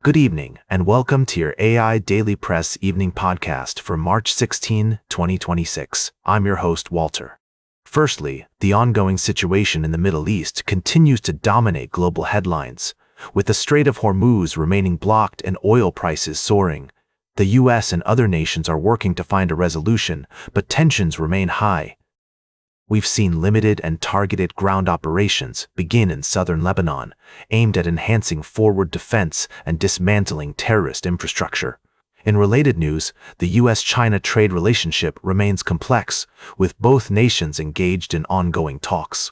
Good evening, and welcome to your AI Daily Press evening podcast for March 16, 2026. I'm your host, Walter. Firstly, the ongoing situation in the Middle East continues to dominate global headlines, with the Strait of Hormuz remaining blocked and oil prices soaring. The US and other nations are working to find a resolution, but tensions remain high. We've seen limited and targeted ground operations begin in southern Lebanon, aimed at enhancing forward defense and dismantling terrorist infrastructure. In related news, the US-China trade relationship remains complex, with both nations engaged in ongoing talks.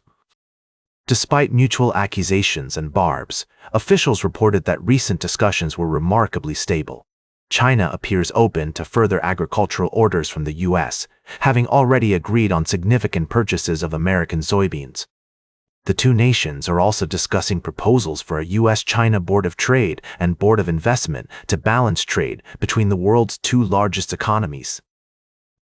Despite mutual accusations and barbs, officials reported that recent discussions were remarkably stable. China appears open to further agricultural orders from the US, having already agreed on significant purchases of American soybeans. The two nations are also discussing proposals for a US-China Board of Trade and Board of Investment to balance trade between the world's two largest economies.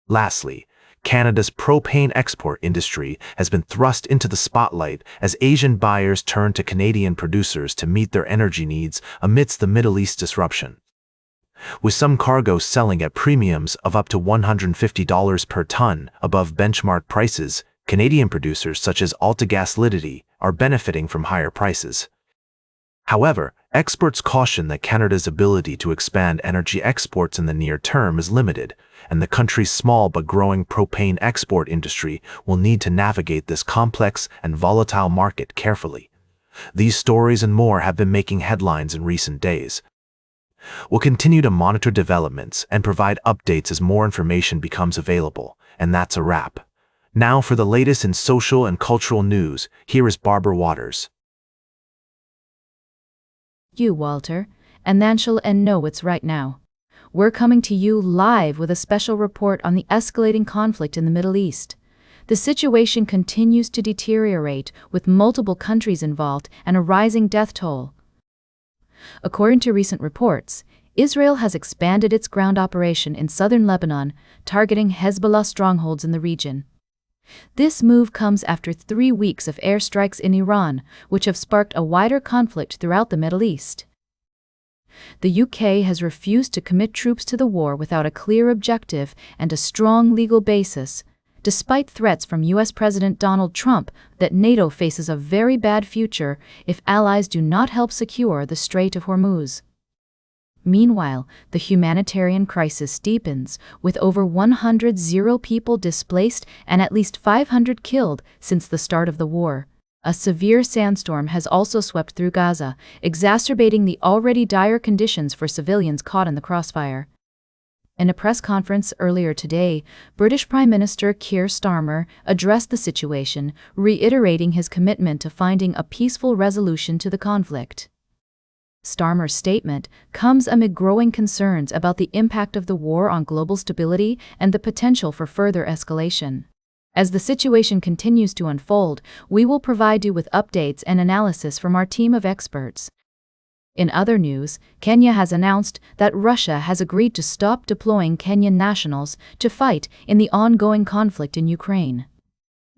Lastly, Canada's propane export industry has been thrust into the spotlight as Asian buyers turn to Canadian producers to meet their energy needs amidst the Middle East disruption. With some cargoes selling at premiums of up to $150 per ton above benchmark prices, Canadian producers such as AltaGas Liddy are benefiting from higher prices. However, experts caution that Canada's ability to expand energy exports in the near term is limited, and the country's small but growing propane export industry will need to navigate this complex and volatile market carefully. These stories and more have been making headlines in recent days. We'll continue to monitor developments and provide updates as more information becomes available, and that's a wrap. Now for the latest in social and cultural news, here is Barbara Waters. You, Walter, and Nanshul and know it's right now. We're coming to you live with a special report on the escalating conflict in the Middle East. The situation continues to deteriorate, with multiple countries involved and a rising death toll. According to recent reports, Israel has expanded its ground operation in southern Lebanon, targeting Hezbollah strongholds in the region. This move comes after 3 weeks of airstrikes in Iran, which have sparked a wider conflict throughout the Middle East. The UK has refused to commit troops to the war without a clear objective and a strong legal basis, despite threats from US President Donald Trump that NATO faces a very bad future if allies do not help secure the Strait of Hormuz. Meanwhile, the humanitarian crisis deepens, with over 100 people displaced and at least 500 killed since the start of the war. A severe sandstorm has also swept through Gaza, exacerbating the already dire conditions for civilians caught in the crossfire. In a press conference earlier today, British Prime Minister Keir Starmer addressed the situation, reiterating his commitment to finding a peaceful resolution to the conflict. Starmer's statement comes amid growing concerns about the impact of the war on global stability and the potential for further escalation. As the situation continues to unfold, we will provide you with updates and analysis from our team of experts. In other news, Kenya has announced that Russia has agreed to stop deploying Kenyan nationals to fight in the ongoing conflict in Ukraine.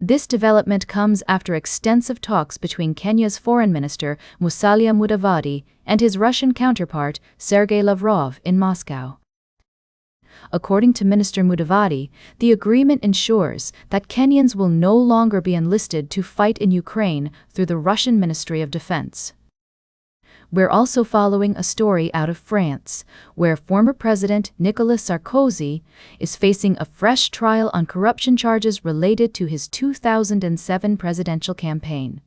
This development comes after extensive talks between Kenya's Foreign Minister Musalia Mudavadi and his Russian counterpart Sergei Lavrov in Moscow. According to Minister Mudavadi, the agreement ensures that Kenyans will no longer be enlisted to fight in Ukraine through the Russian Ministry of Defense. We're also following a story out of France, where former President Nicolas Sarkozy is facing a fresh trial on corruption charges related to his 2007 presidential campaign.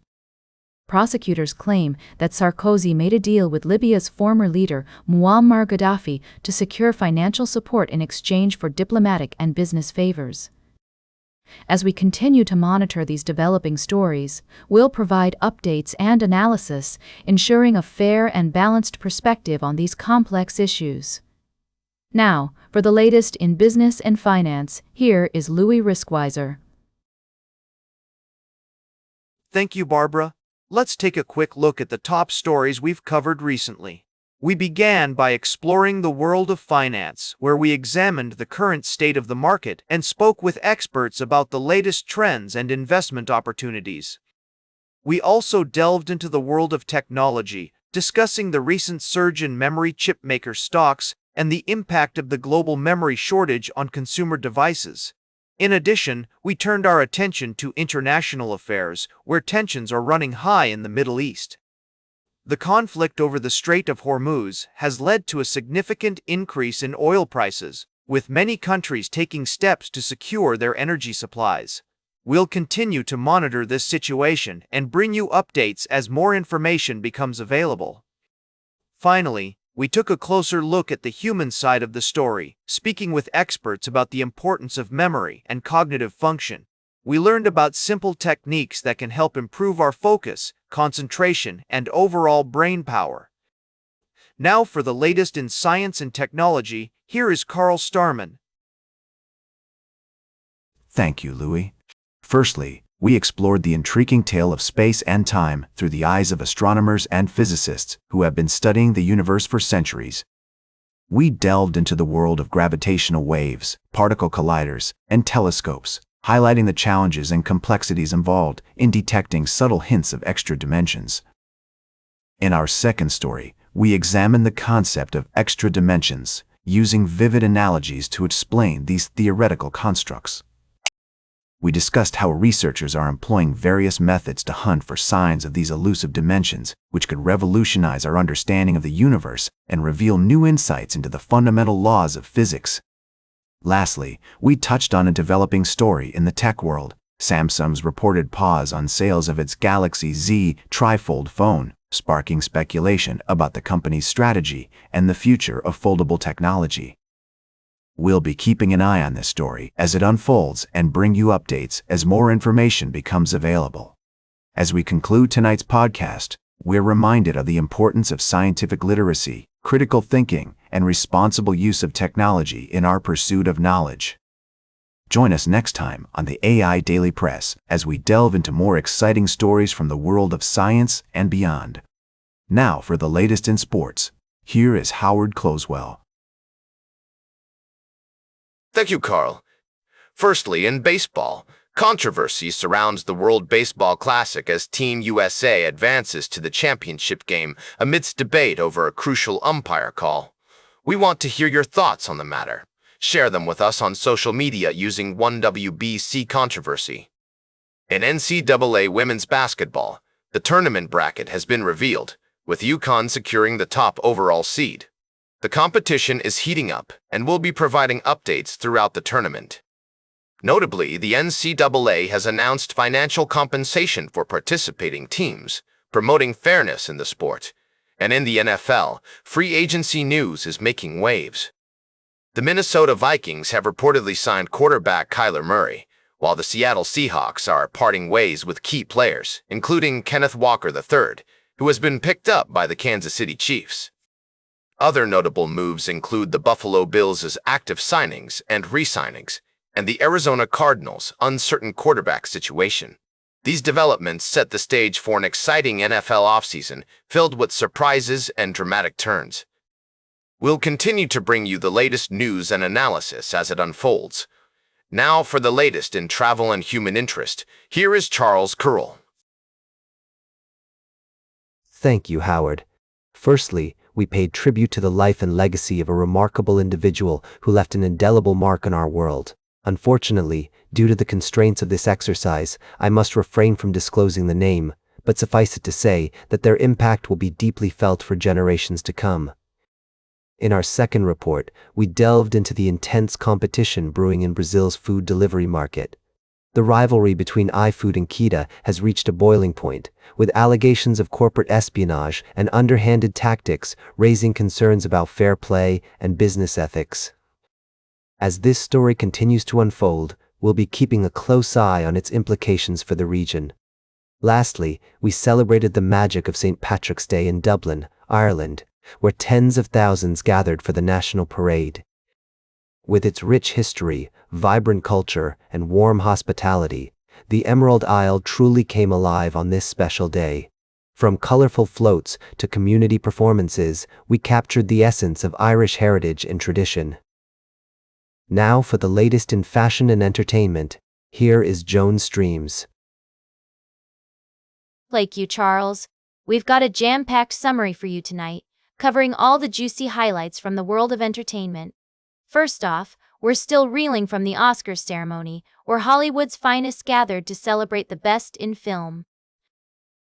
Prosecutors claim that Sarkozy made a deal with Libya's former leader Muammar Gaddafi to secure financial support in exchange for diplomatic and business favors. As we continue to monitor these developing stories, we'll provide updates and analysis, ensuring a fair and balanced perspective on these complex issues. Now, for the latest in business and finance, here is Louis Riskweiser. Thank you, Barbara. Let's take a quick look at the top stories we've covered recently. We began by exploring the world of finance, where we examined the current state of the market and spoke with experts about the latest trends and investment opportunities. We also delved into the world of technology, discussing the recent surge in memory chip maker stocks and the impact of the global memory shortage on consumer devices. In addition, we turned our attention to international affairs, where tensions are running high in the Middle East. The conflict over the Strait of Hormuz has led to a significant increase in oil prices, with many countries taking steps to secure their energy supplies. We'll continue to monitor this situation and bring you updates as more information becomes available. Finally, we took a closer look at the human side of the story, speaking with experts about the importance of memory and cognitive function. We learned about simple techniques that can help improve our focus, concentration, and overall brain power. Now for the latest in science and technology, here is Carl Starman. Thank you, Louis. Firstly, we explored the intriguing tale of space and time through the eyes of astronomers and physicists who have been studying the universe for centuries. We delved into the world of gravitational waves, particle colliders, and telescopes, highlighting the challenges and complexities involved in detecting subtle hints of extra dimensions. In our second story, we examined the concept of extra dimensions, using vivid analogies to explain these theoretical constructs. We discussed how researchers are employing various methods to hunt for signs of these elusive dimensions, which could revolutionize our understanding of the universe and reveal new insights into the fundamental laws of physics. Lastly, we touched on a developing story in the tech world: Samsung's reported pause on sales of its Galaxy Z trifold phone, sparking speculation about the company's strategy and the future of foldable technology. We'll be keeping an eye on this story as it unfolds and bring you updates as more information becomes available. As we conclude tonight's podcast, we're reminded of the importance of scientific literacy, critical thinking, and responsible use of technology in our pursuit of knowledge. Join us next time on the AI Daily Press as we delve into more exciting stories from the world of science and beyond. Now for the latest in sports, here is Howard Closewell. Thank you, Carl. Firstly, in baseball, controversy surrounds the World Baseball Classic as Team USA advances to the championship game amidst debate over a crucial umpire call. We want to hear your thoughts on the matter. Share them with us on social media using 1WBC Controversy. In NCAA women's basketball, the tournament bracket has been revealed, with UConn securing the top overall seed. The competition is heating up, and we'll be providing updates throughout the tournament. Notably, the NCAA has announced financial compensation for participating teams, promoting fairness in the sport. And in the NFL, free agency news is making waves. The Minnesota Vikings have reportedly signed quarterback Kyler Murray, while the Seattle Seahawks are parting ways with key players, including Kenneth Walker III, who has been picked up by the Kansas City Chiefs. Other notable moves include the Buffalo Bills' active signings and re-signings, and the Arizona Cardinals' uncertain quarterback situation. These developments set the stage for an exciting NFL offseason filled with surprises and dramatic turns. We'll continue to bring you the latest news and analysis as it unfolds. Now for the latest in travel and human interest, here is Charles Curl. Thank you, Howard. Firstly, we paid tribute to the life and legacy of a remarkable individual who left an indelible mark on our world. Unfortunately, due to the constraints of this exercise, I must refrain from disclosing the name, but suffice it to say that their impact will be deeply felt for generations to come. In our second report, we delved into the intense competition brewing in Brazil's food delivery market. The rivalry between iFood and Kita has reached a boiling point, with allegations of corporate espionage and underhanded tactics raising concerns about fair play and business ethics. As this story continues to unfold, we'll be keeping a close eye on its implications for the region. Lastly, we celebrated the magic of St. Patrick's Day in Dublin, Ireland, where tens of thousands gathered for the national parade. With its rich history, vibrant culture, and warm hospitality, the Emerald Isle truly came alive on this special day. From colorful floats to community performances, we captured the essence of Irish heritage and tradition. Now for the latest in fashion and entertainment, here is Joan Streams. Like you, Charles, We've got a jam-packed summary for you tonight, covering all the juicy highlights from the world of entertainment. First off, we're still reeling from the Oscars ceremony, where Hollywood's finest gathered to celebrate the best in film.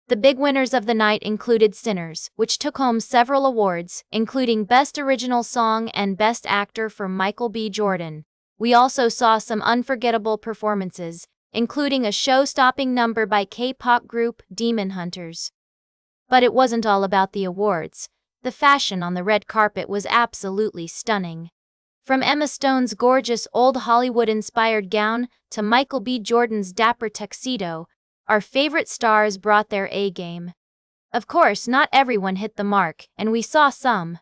The big winners of the night included Sinners, which took home several awards, including Best Original Song and Best Actor for Michael B. Jordan. We also saw some unforgettable performances, including a show-stopping number by K-pop group Demon Hunters. But it wasn't all about the awards. The fashion on the red carpet was absolutely stunning. From Emma Stone's gorgeous old Hollywood-inspired gown to Michael B. Jordan's dapper tuxedo, our favorite stars brought their A-game. Of course, not everyone hit the mark, and we saw some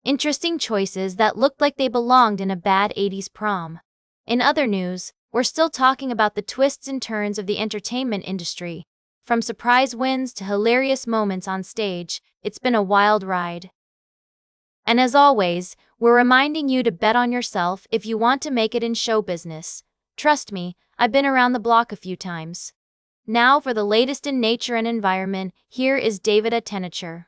interesting choices that looked like they belonged in a bad 80s prom. In other news, we're still talking about the twists and turns of the entertainment industry. From surprise wins to hilarious moments on stage, it's been a wild ride. And as always, we're reminding you to bet on yourself if you want to make it in show business. Trust me, I've been around the block a few times. Now for the latest in nature and environment, here is David Attenacher.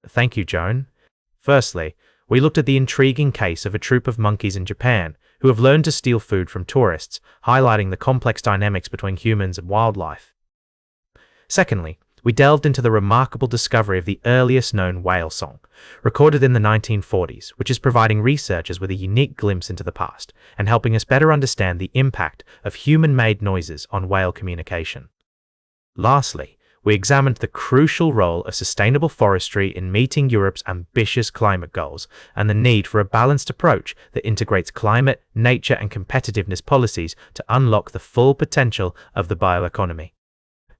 Thank you, Joan. Firstly, we looked at the intriguing case of a troop of monkeys in Japan who have learned to steal food from tourists, highlighting the complex dynamics between humans and wildlife. Secondly, we delved into the remarkable discovery of the earliest known whale song, recorded in the 1940s, which is providing researchers with a unique glimpse into the past and helping us better understand the impact of human-made noises on whale communication. Lastly, we examined the crucial role of sustainable forestry in meeting Europe's ambitious climate goals and the need for a balanced approach that integrates climate, nature, and competitiveness policies to unlock the full potential of the bioeconomy.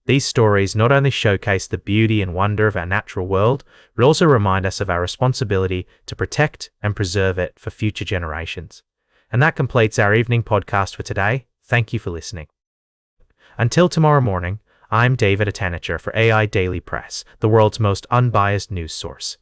These stories not only showcase the beauty and wonder of our natural world, but also remind us of our responsibility to protect and preserve it for future generations. And that completes our evening podcast for today. Thank you for listening. Until tomorrow morning, I'm David Attenacher for AI Daily Press, the world's most unbiased news source.